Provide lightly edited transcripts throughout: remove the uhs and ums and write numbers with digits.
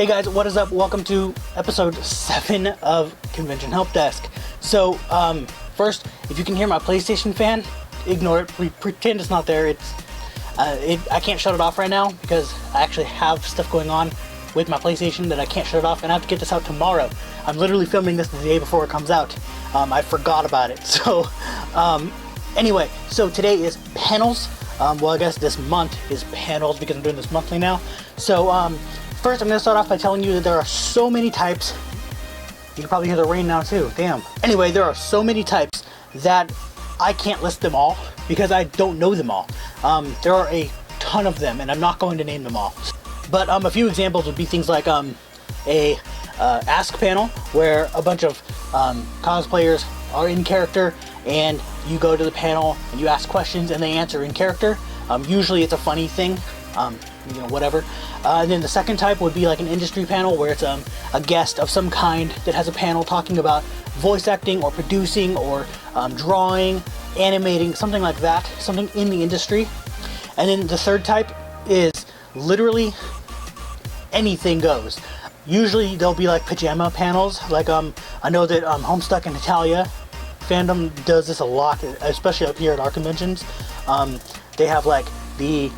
Hey guys, what is up? Welcome to episode 7 of Convention Help Desk. So, first, if you can hear my PlayStation fan, ignore it. Pretend it's not there. I can't shut it off right now because I actually have stuff going on with my PlayStation that I can't shut it off, and I have to get this out tomorrow. I'm literally filming this the day before it comes out. I forgot about it. So, anyway, so today is panels. Well, I guess this month is panels because I'm doing this monthly now. So, first I'm going to start off by telling you that there are so many types. You can probably hear the rain now too, damn. Anyway, there are so many types that I can't list them all because I don't know them all. There are a ton of them and I'm not going to name them all. But a few examples would be things like a ask panel where a bunch of cosplayers are in character and you go to the panel and you ask questions and they answer in character. Usually it's a funny thing, whatever. And then the second type would be like an industry panel where it's a guest of some kind that has a panel talking about voice acting or producing or drawing, animating, something like that, something in the industry. And then the third type is literally anything goes. Usually there'll be like pajama panels, like I know that Homestuck and Italia fandom does this a lot, especially up here at our conventions. They have like the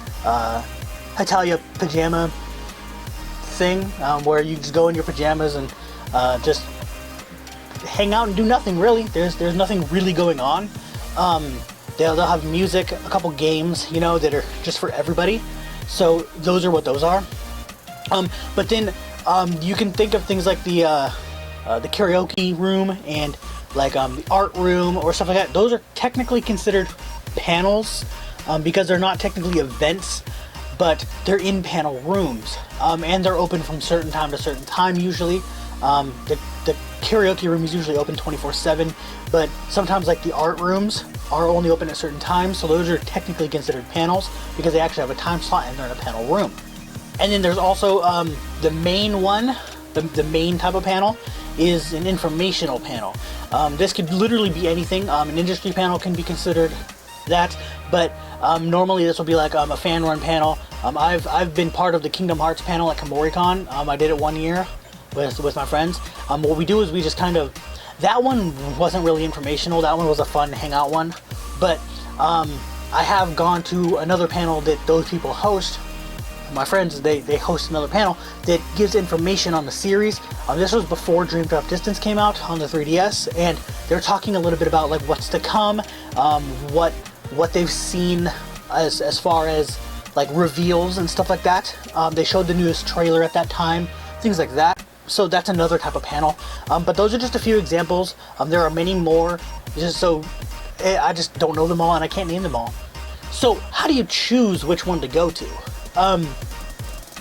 Italia pajama thing where you just go in your pajamas and just hang out and do nothing really. There's nothing really going on. They'll have music, a couple games, that are just for everybody. So those are what those are. But then you can think of things like the karaoke room and like the art room or stuff like that. Those are technically considered panels because they're not technically events, but they're in panel rooms, and they're open from certain time to certain time usually. The karaoke room is usually open 24/7, but sometimes like the art rooms are only open at certain times, so those are technically considered panels because they actually have a time slot and they're in a panel room. And then there's also the main one, the main type of panel is an informational panel. This could literally be anything. An industry panel can be considered that, but normally this will be like a fan run panel. I've been part of the Kingdom Hearts panel at KomoriCon. I did it 1 year with my friends. What we do is we just kind of, that one wasn't really informational, that one was a fun hangout one, but I have gone to another panel that those people host. My friends, they host another panel that gives information on the series. This was before Dream Drop Distance came out on the 3DS, and they're talking a little bit about like what's to come, what they've seen as far as like reveals and stuff like that. They showed the newest trailer at that time, things like that. So that's another type of panel. But those are just a few examples. There are many more. I just don't know them all and I can't name them all. So how do you choose which one to go to?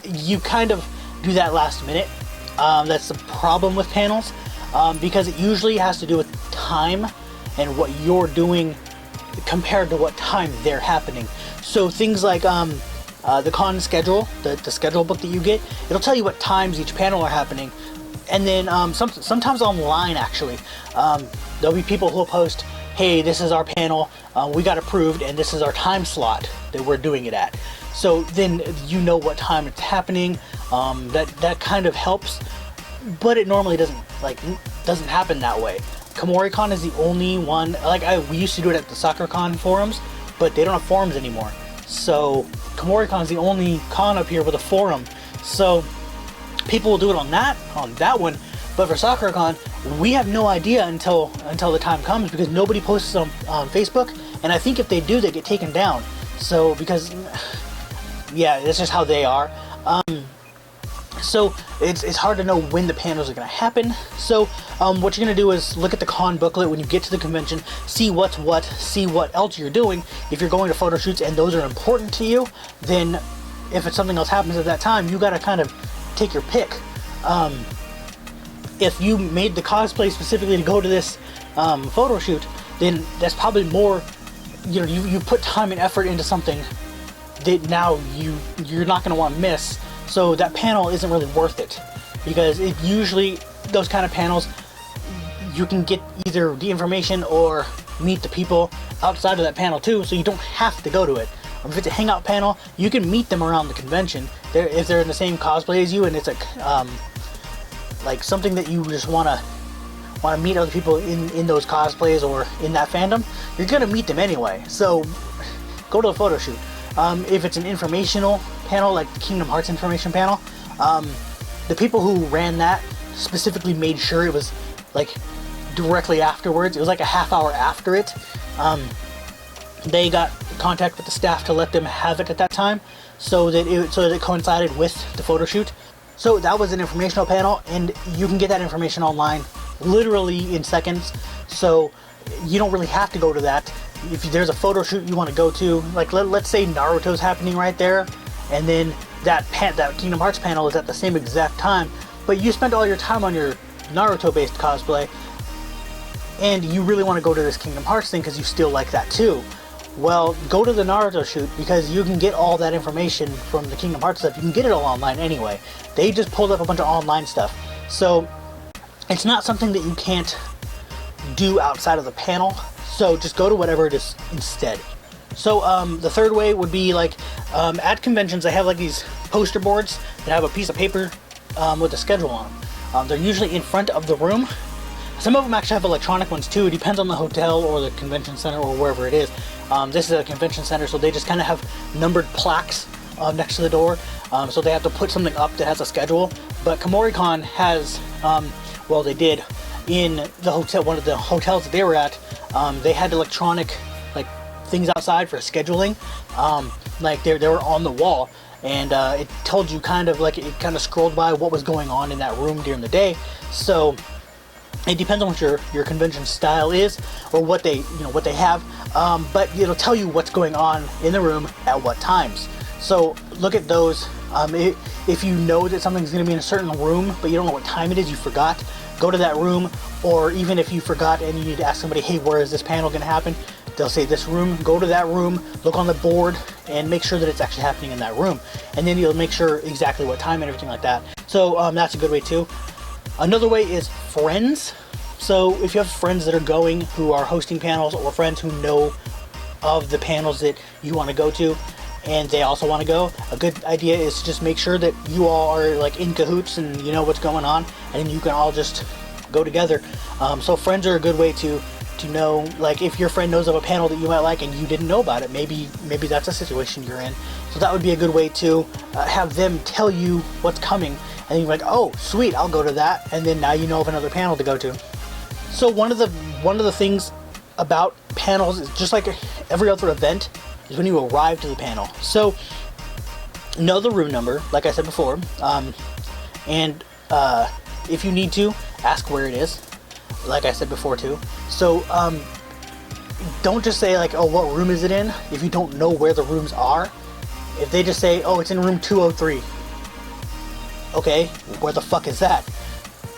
You kind of do that last minute. That's the problem with panels, because it usually has to do with time and what you're doing compared to what time they're happening. So things like the con schedule, the schedule book that you get, it'll tell you what times each panel are happening. And then sometimes online actually, there'll be people who'll post, hey, this is our panel, we got approved and this is our time slot that we're doing it at. So then you know what time it's happening. That kind of helps, but it normally doesn't happen that way. KomoriCon is the only one, we used to do it at the SoccerCon forums, but they don't have forums anymore. So KomoriCon is the only con up here with a forum. So people will do it on that one, but for SoccerCon, we have no idea until the time comes because nobody posts on Facebook, and I think if they do, they get taken down. So because, yeah, that's just how they are. So it's hard to know when the panels are going to happen. So what you're going to do is look at the con booklet when you get to the convention, see what's what, see what else you're doing. If you're going to photo shoots and those are important to you, then if it's something else happens at that time, you got to kind of take your pick. If you made the cosplay specifically to go to this photo shoot, then that's probably more, you put time and effort into something that now you're not going to want to miss. So that panel isn't really worth it because it usually, those kind of panels, you can get either the information or meet the people outside of that panel too, so you don't have to go to it. If it's a hangout panel, you can meet them around the convention. if they're in the same cosplay as you, and it's like something that you just want to meet other people in those cosplays or in that fandom, you're gonna meet them anyway. So go to the photo shoot. If it's an informational panel, like the Kingdom Hearts information panel, the people who ran that specifically made sure it was like directly afterwards. It was like a half hour after it. They got contact with the staff to let them have it at that time, so that it coincided with the photo shoot. So that was an informational panel, and you can get that information online literally in seconds. So you don't really have to go to that. If there's a photo shoot you want to go to, like let's say Naruto's happening right there, and then that Kingdom Hearts panel is at the same exact time, but you spent all your time on your Naruto-based cosplay, and you really want to go to this Kingdom Hearts thing because you still like that too. Well, go to the Naruto shoot, because you can get all that information from the Kingdom Hearts stuff. You can get it all online anyway. They just pulled up a bunch of online stuff. So it's not something that you can't do outside of the panel. So just go to whatever it is instead. So the third way would be like at conventions, they have like these poster boards that have a piece of paper with a schedule on them. They're usually in front of the room. Some of them actually have electronic ones too. It depends on the hotel or the convention center or wherever it is. This is a convention center, so they just kind of have numbered plaques next to the door. So they have to put something up that has a schedule. But KomoriCon has, well, they did in the hotel, one of the hotels that they were at. They had electronic like things outside for scheduling. Like they were on the wall, and it told you kind of like, it kind of scrolled by what was going on in that room during the day. So it depends on what your convention style is, or what they have, but it'll tell you what's going on in the room at what times. So look at those. If you know that something's going to be in a certain room, but you don't know what time it is, you forgot, go to that room. Or even if you forgot and you need to ask somebody, hey, where is this panel going to happen? They'll say this room. Go to that room, look on the board, and make sure that it's actually happening in that room. And then you'll make sure exactly what time and everything like that. So that's a good way too. Another way is friends. So if you have friends that are going who are hosting panels, or friends who know of the panels that you want to go to and they also want to go, a good idea is to just make sure that you all are like in cahoots and you know what's going on, and then you can all just go together. So friends are a good way to know, like if your friend knows of a panel that you might like and you didn't know about it, maybe that's a situation you're in. So that would be a good way to have them tell you what's coming, and you're like, oh sweet, I'll go to that, and then now you know of another panel to go to. So one of the things about panels is, just like every other event, is when you arrive to the panel. So know the room number, like I said before, and if you need to, ask where it is, like I said before too. So don't just say like, oh, what room is it in, if you don't know where the rooms are. If they just say, oh, it's in room 203, okay, where the fuck is that?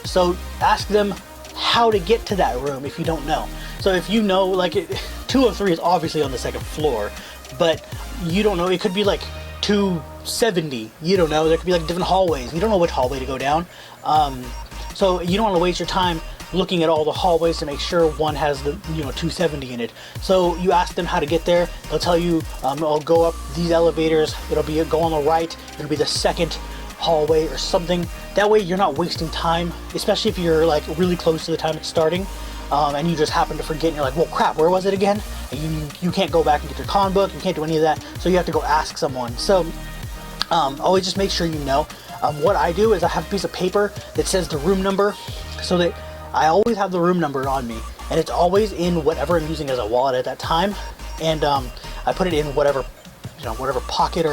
So ask them how to get to that room if you don't know. So if you know, like 203 is obviously on the second floor, but you don't know, it could be like 270, you don't know, there could be like different hallways, you don't know which hallway to go down. So you don't want to waste your time looking at all the hallways to make sure one has the 270 in it. So you ask them how to get there. They'll tell you, I'll go up these elevators, go on the right, it'll be the second hallway or something. That way you're not wasting time, especially if you're like really close to the time it's starting, and you just happen to forget and you're like, well crap, where was it again? And you can't go back and get your con book, you can't do any of that, so you have to go ask someone. So always just make sure you know. What I do is I have a piece of paper that says the room number, so that I always have the room number on me, and it's always in whatever I'm using as a wallet at that time, and I put it in whatever pocket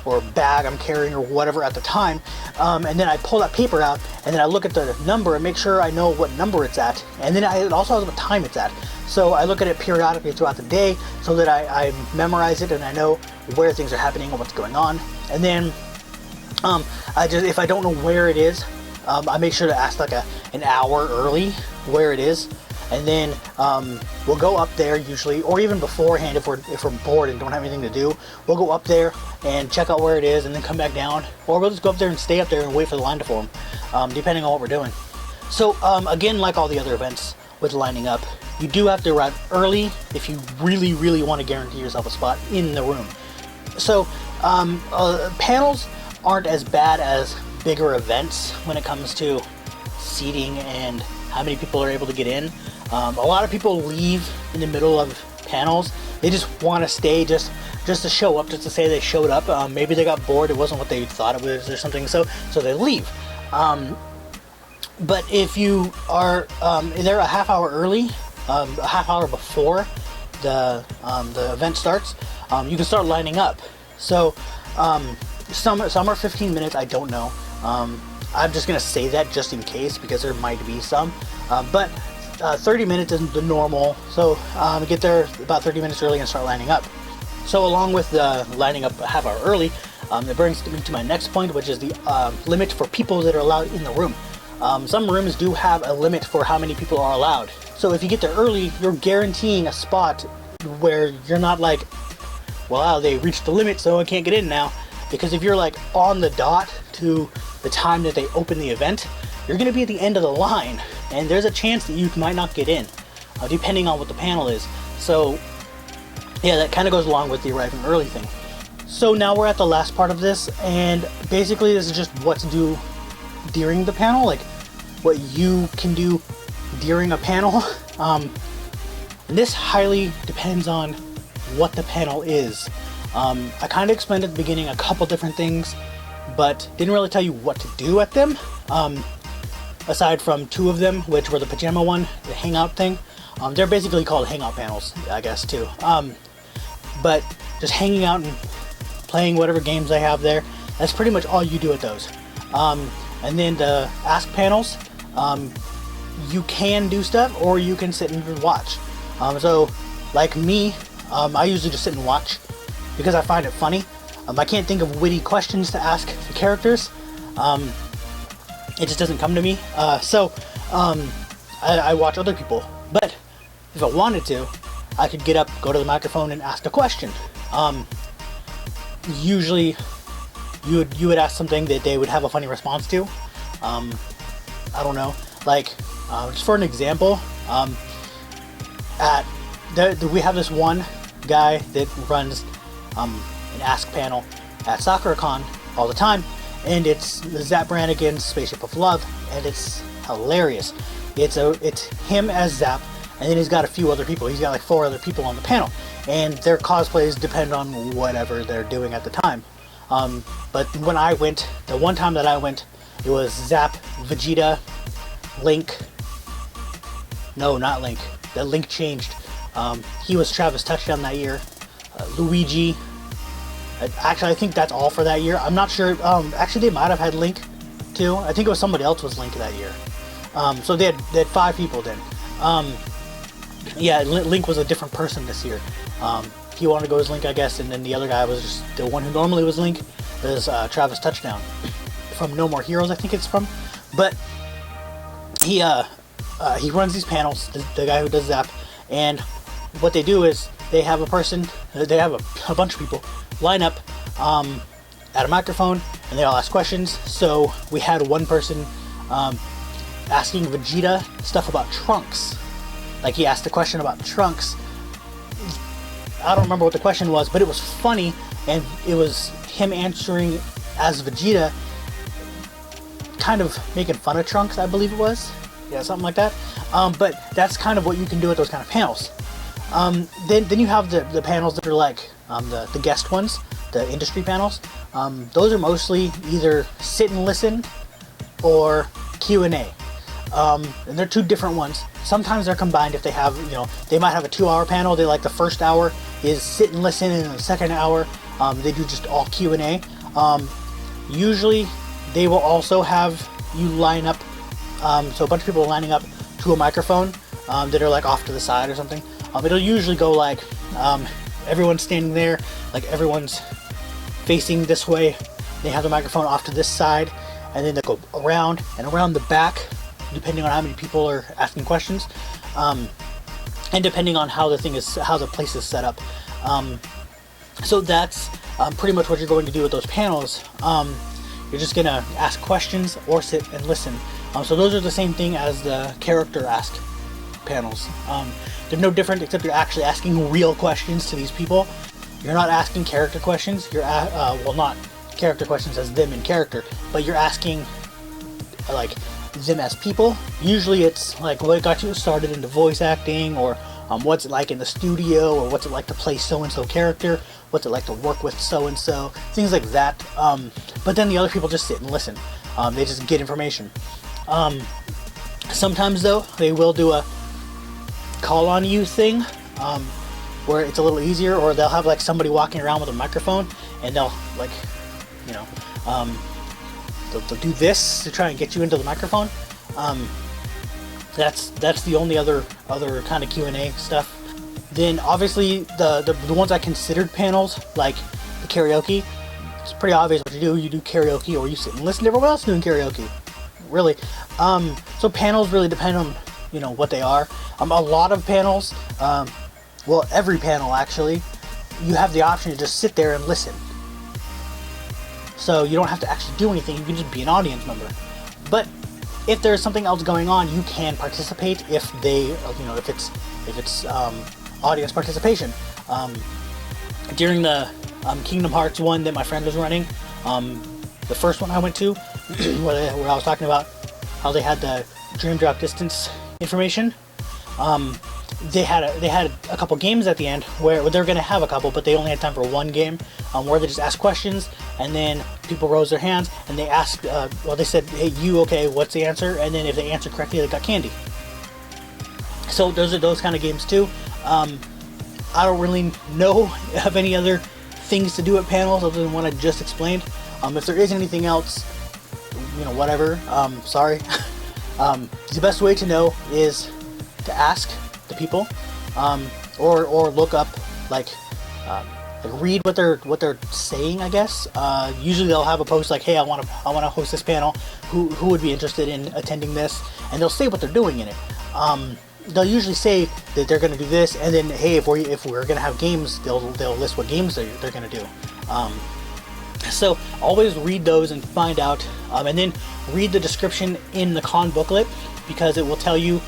or bag I'm carrying or whatever at the time, and then I pull that paper out, and then I look at the number and make sure I know what number it's at, and then it also has what time it's at. So I look at it periodically throughout the day so that I memorize it and I know where things are happening and what's going on. And then if I don't know where it is, I make sure to ask like an hour early where it is, and then we'll go up there usually, or even beforehand if we're bored and don't have anything to do, we'll go up there and check out where it is and then come back down, or we'll just go up there and stay up there and wait for the line to form, depending on what we're doing. So again, like all the other events with lining up, you do have to arrive early if you really want to guarantee yourself a spot in the room. So panels aren't as bad as bigger events when it comes to seating and how many people are able to get in. A lot of people leave in the middle of panels. They just want to stay just to show up, just to say they showed up. Maybe they got bored, it wasn't what they thought it was or something, so they leave. But if you are there a half hour early, a half hour before the event starts, you can start lining up. So some are 15 minutes, I don't know. I'm just gonna say that just in case, because there might be some, but 30 minutes is the normal, so get there about 30 minutes early and start lining up. So along with the lining up a half hour early, it brings me to my next point, which is the limit for people that are allowed in the room. Some rooms do have a limit for how many people are allowed. So if you get there early, you're guaranteeing a spot where you're not like, wow, they reached the limit, so I can't get in now. Because if you're like on the dot to the time that they open the event, you're going to be at the end of the line, and there's a chance that you might not get in, depending on what the panel is. So yeah, that kind of goes along with the arriving early thing. So now we're at the last part of this, and basically this is just what to do during the panel, like what you can do during a panel. And this highly depends on what the panel is. I kind of explained at the beginning a couple different things, but didn't really tell you what to do at them. Aside from two of them, which were the pajama one, the hangout thing. They're basically called hangout panels, I guess, too. But just hanging out and playing whatever games I have there, that's pretty much all you do at those. And then the ask panels, you can do stuff or you can sit and watch. So like me, I usually just sit and watch because I find it funny. I can't think of witty questions to ask the characters. It just doesn't come to me. So I watch other people. But if I wanted to, I could get up, go to the microphone, and ask a question. Usually, you would ask something that they would have a funny response to. I don't know. Like, just for an example, we have this one guy that runs an Ask panel at SoccerCon all the time, and it's Zap Brannigan's Spaceship of Love, and it's hilarious. It's him as Zap, and then he's got a few other people. He's got like 4 other people on the panel, and their cosplays depend on whatever they're doing at the time. But when I went, the one time that I went, it was Zap, Vegeta, Link. No, not Link. The Link changed. He was Travis Touchdown that year. Luigi. Actually, I think that's all for that year. I'm not sure. Actually, they might have had Link too. I think it was somebody else was Link that year. So they had 5 people then. Yeah, Link was a different person this year. He wanted to go as Link, I guess, and then the other guy was just the one who normally was Link. Was Travis Touchdown from No More Heroes, I think it's from. But he runs these panels, the guy who does Zap, and what they do is they have a person, they have a bunch of people line up at a microphone, and they all ask questions. So we had one person asking Vegeta stuff about Trunks. Like, he asked a question about Trunks. I don't remember what the question was, but it was funny, and it was him answering as Vegeta, kind of making fun of Trunks, I believe it was. Yeah, something like that. But that's kind of what you can do with those kind of panels. Then you have the panels that are like the guest ones, the industry panels. Those are mostly either sit and listen or Q&A. And they're 2 different ones. Sometimes they're combined if they have, they might have a 2-hour panel. They like the first hour is sit and listen, and the second hour they do just all Q&A. Usually they will also have you line up, so a bunch of people are lining up to a microphone that are like off to the side or something. It'll usually go like everyone's standing there, like everyone's facing this way. They have the microphone off to this side, and then they go around and around the back, depending on how many people are asking questions, and depending on how the place is set up. So that's pretty much what you're going to do with those panels. You're just gonna ask questions or sit and listen. So those are the same thing as the character ask panels. They're no different, except you're actually asking real questions to these people. You're not asking character questions. You're not character questions as them in character, but you're asking like them as people. Usually it's like what got you started into voice acting, or what's it like in the studio, or what's it like to play so-and-so character, what's it like to work with so-and-so, things like that. But then the other people just sit and listen. They just get information. Sometimes though, they will do a call on you thing, where it's a little easier, or they'll have like somebody walking around with a microphone, and they'll like, you know, they'll do this to try and get you into the microphone. That's the only other kind of Q&A stuff. Then obviously the ones I considered panels, like the karaoke, it's pretty obvious what you do. You do karaoke, or you sit and listen to everyone else doing karaoke. Really. So panels really depend on, you know, what they are. A lot of panels, well, every panel actually, you have the option to just sit there and listen. So you don't have to actually do anything. You can just be an audience member. But if there's something else going on, you can participate if they, you know, if it's audience participation. During the Kingdom Hearts one that my friend was running, the first one I went to, where I was talking about how they had the Dream Drop Distance information. They had a couple games at the end where they're going to have a couple, but they only had time for one game, where they just asked questions, and then people rose their hands and they asked, well, they said, hey, you, okay, what's the answer? And then if they answered correctly, they got candy. So those are those kind of games too. I don't really know of any other things to do at panels other than what I just explained. If there is anything else, you know, whatever, sorry. The best way to know is to ask the people, or look up, like read what they're saying, I guess. Usually they'll have a post like, hey, I want to host this panel, who would be interested in attending this, and they'll say what they're doing in it. They'll usually say that they're going to do this, and then, hey, if we're going to have games, they'll list what games they're going to do. So always read those and find out, and then read the description in the con booklet, because it will tell you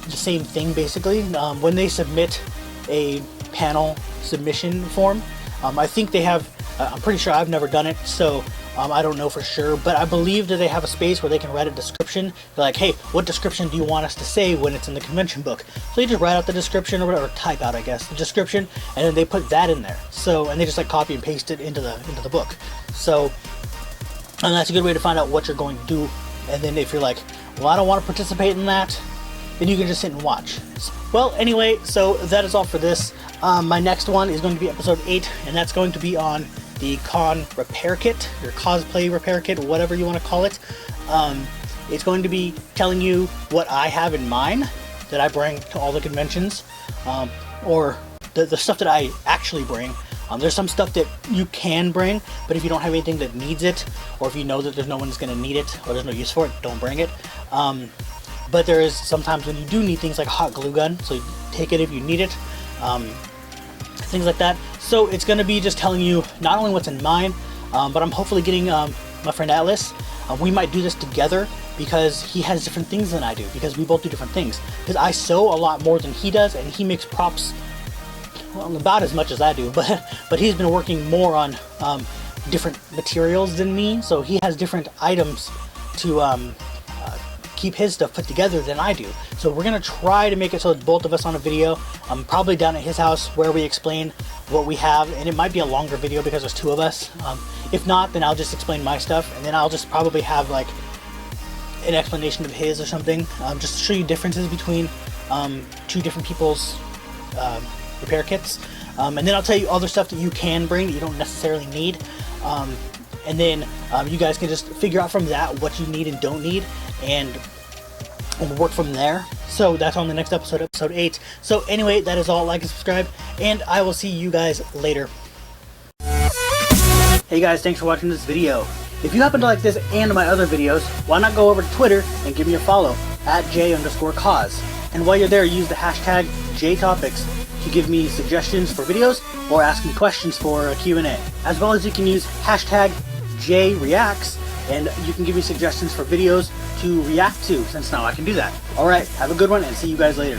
the same thing basically. When they submit a panel submission form, I think they have, I'm pretty sure, I've never done it, so I don't know for sure, but I believe that they have a space where they can write a description. They're like, hey, what description do you want us to say when it's in the convention book? So you just write out the description, or whatever, or type out, I guess, the description, and then they put that in there. So, and they just like copy and paste it into the book. So, and that's a good way to find out what you're going to do. And then if you're like, well, I don't want to participate in that, then you can just sit and watch. Well, anyway, so that is all for this. My next one is going to be episode 8, and that's going to be on the con repair kit, or cosplay repair kit, whatever you want to call it. It's going to be telling you what I have in mind that I bring to all the conventions, or the stuff that I actually bring. There's some stuff that you can bring, but if you don't have anything that needs it, or if you know that there's no one's going to need it, or there's no use for it, don't bring it. But there is sometimes when you do need things, like a hot glue gun, so you take it if you need it, things like that. So it's going to be just telling you not only what's in mine, but I'm hopefully getting my friend Atlas. We might do this together, because he has different things than I do, because we both do different things. Because I sew a lot more than he does, and he makes props, well, about as much as I do, but he's been working more on different materials than me, so he has different items to keep his stuff put together than I do. So we're gonna try to make it so it's both of us on a video, probably down at his house, where we explain what we have, and it might be a longer video because there's 2 of us. If not, then I'll just explain my stuff, and then I'll just probably have like an explanation of his or something, just to show you differences between 2 different people's repair kits, and then I'll tell you other stuff that you can bring that you don't necessarily need, and then you guys can just figure out from that what you need and don't need, and work from there. So that's on the next episode, episode 8. So anyway, that is all. Like and subscribe, and I will see you guys later. Hey guys, thanks for watching this video. If you happen to like this and my other videos, why not go over to Twitter and give me a follow at @J_cause. And while you're there, use the hashtag JTopics to give me suggestions for videos or ask me questions for a Q&A. As well as you can use hashtag JReacts, and you can give me suggestions for videos to react to, since now I can do that. Alright, have a good one, and see you guys later.